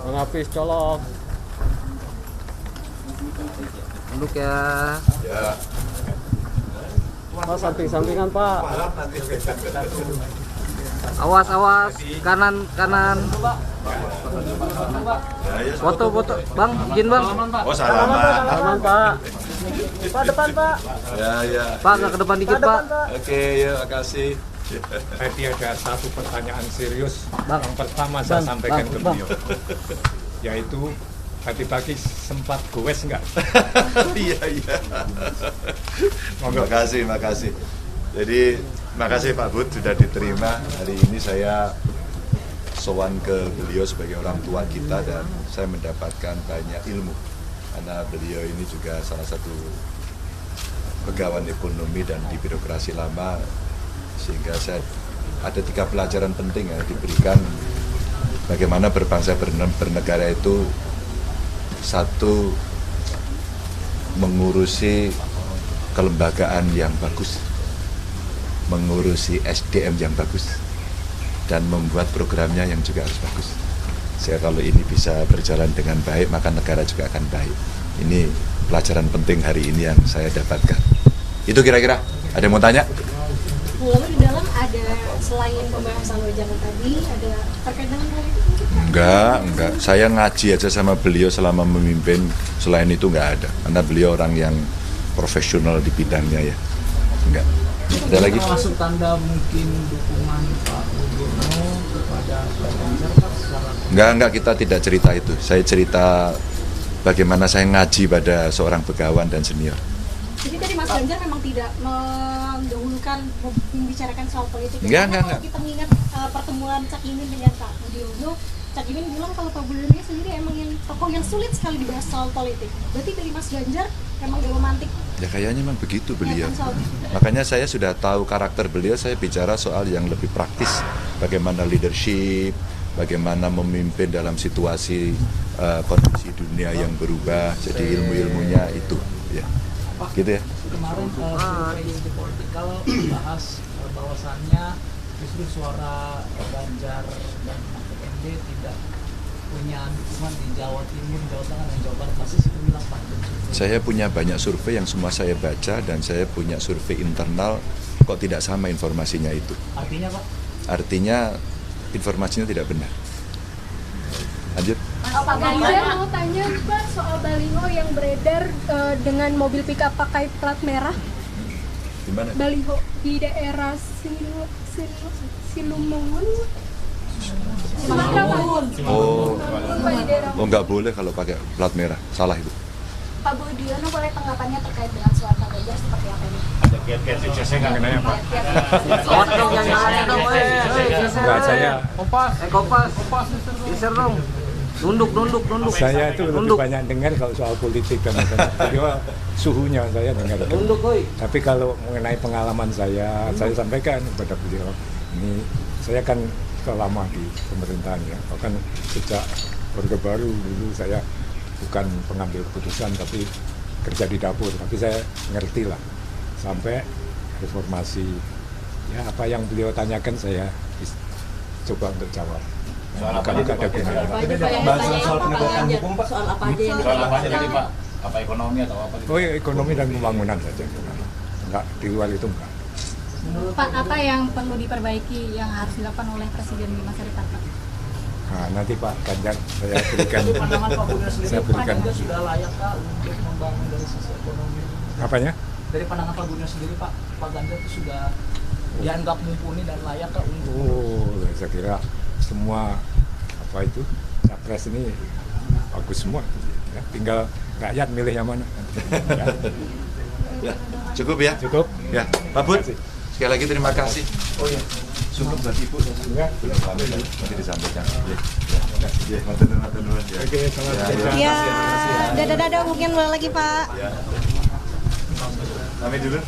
Bang Hafiz colok. Duduk ya. Ya. Pak, samping-sampingan Pak. Awas, awas. Kanan, kanan. Foto, foto. Bang, izin bang. Oh, salaman. Salaman Pak. Pak depan Pak. Ya, ya. Pak, ke depan dikit Pak. Oke, ya, makasih. Tadi ada satu pertanyaan serius Bang. yang pertama saya Bang, sampaikan bang, ke bang. beliau, yaitu tadi pagi sempat goes nggak? Iya, iya. Monggo. Makasih. Jadi, makasih Pak Bud sudah diterima. Hari ini saya sowan ke beliau sebagai orang tua kita dan saya mendapatkan banyak ilmu. Karena beliau ini juga salah satu pegawai ekonomi dan di birokrasi lama, sehingga saya ada 3 pelajaran penting yang diberikan bagaimana berbangsa bernegara itu. Satu, mengurusi kelembagaan yang bagus, mengurusi SDM yang bagus, dan membuat programnya yang juga harus bagus. Sehingga kalau ini bisa berjalan dengan baik, maka negara juga akan baik. Ini pelajaran penting hari ini yang saya dapatkan. Itu kira-kira. Ada yang mau tanya? Lalu di dalam ada selain pembahasan wejangan tadi, ada terkait dengan politik mungkin? Enggak. Saya ngaji aja sama beliau selama memimpin. Selain itu enggak ada. Karena beliau orang yang profesional di bidangnya ya. Enggak. Ada lagi? Masuk tanda mungkin dukungan Pak Budiono kepada Pak Ganjar Pak secara Enggak, kita tidak cerita itu. Saya cerita bagaimana saya ngaji pada seorang begawan dan senior. Jadi tadi Mas Ganjar memang tidak mendahulukan membicarakan soal politik. Enggak. Kalau kita mengingat pertemuan Cak Imin dengan Pak Budiono, Cak Imin bilang kalau Pak Budiono sendiri emang yang tokoh yang sulit sekali dibahas soal politik. Berarti dari Mas Ganjar memang gak romantik. Ya kayaknya memang begitu beliau. Makanya saya sudah tahu karakter beliau, saya bicara soal yang lebih praktis. Bagaimana leadership, bagaimana memimpin dalam situasi kondisi dunia yang berubah. Jadi ilmu-ilmunya itu ya. Gitu ya. kemarin survei politik kalau bahas bahwasannya justru suara Ganjar dan Mahfud MD tidak punya dukungan di Jawa Timur, Jawa Tengah dan Jawa Barat, masih itu bilang Pak. Saya punya banyak survei yang semua saya baca dan saya punya survei internal, kok tidak sama informasinya itu. Artinya Pak? Artinya informasinya tidak benar. Lanjut. Pak Ganjar mau tanya Pak soal baliho yang beredar dengan mobil pickup pakai plat merah. Di mana? Baliho di daerah Silumungun. Sumatera Pak. Oh, Pak, di daerah. nggak boleh kalau pakai plat merah, salah itu. Pak Budiono boleh tanggapannya terkait dengan suara Pak Ganjar seperti apa ini? Ada kiat-kiat saya nggak kenanya Pak. Enggak, saya Kompas. Geser dong. Nunduk. saya itu lebih Nunduk. banyak dengar kalau soal politik dan macam-macam. Jadi suhunya saya dengar. Nunduk, woi. Tapi kalau mengenai pengalaman saya sampaikan kepada beliau. Ini saya kan lama di pemerintahan ya. Bahkan sejak Orde Baru dulu saya bukan pengambil keputusan tapi kerja di dapur. Tapi saya ngerti lah sampai reformasi. Ya apa yang beliau tanyakan saya coba untuk jawab. Bukan ada gunanya. Soal penegakan hukum Pak. Soal apa aja yang Soal apanya tadi Pak? Apa ekonomi atau apa? Oh ya, ekonomi dan pembangunan saja. Enggak, di luar itu enggak. Pak, apa yang perlu diperbaiki yang harus dilakukan oleh Presiden di masa depan Pak? Nah, nanti Pak Ganjar saya berikan. Dari pandangan Pak Budiono sendiri, Saya Pak berikan. Ganjar sudah layakkah untuk membangun dari sisi ekonomi? Apanya? Dari pandangan Pak Budiono sendiri Pak Ganjar itu sudah dianggap mumpuni dan layakkah untuk Oh, saya kira semua apa itu capres ini bagus semua. Ya, tinggal rakyat milih yang mana. Ya, Ya, cukup ya? cukup. Ya, Pak Bud. Terima kasih. Sekali lagi terima kasih. Oh iya. Sungguh buat Ibu. Ya. Belum pamit, nanti disampaikan. Ya, matur nuwun ya. Oke, selamat Ya, kerja. Ya, dadah mungkin boleh lagi Pak. Kami dulu.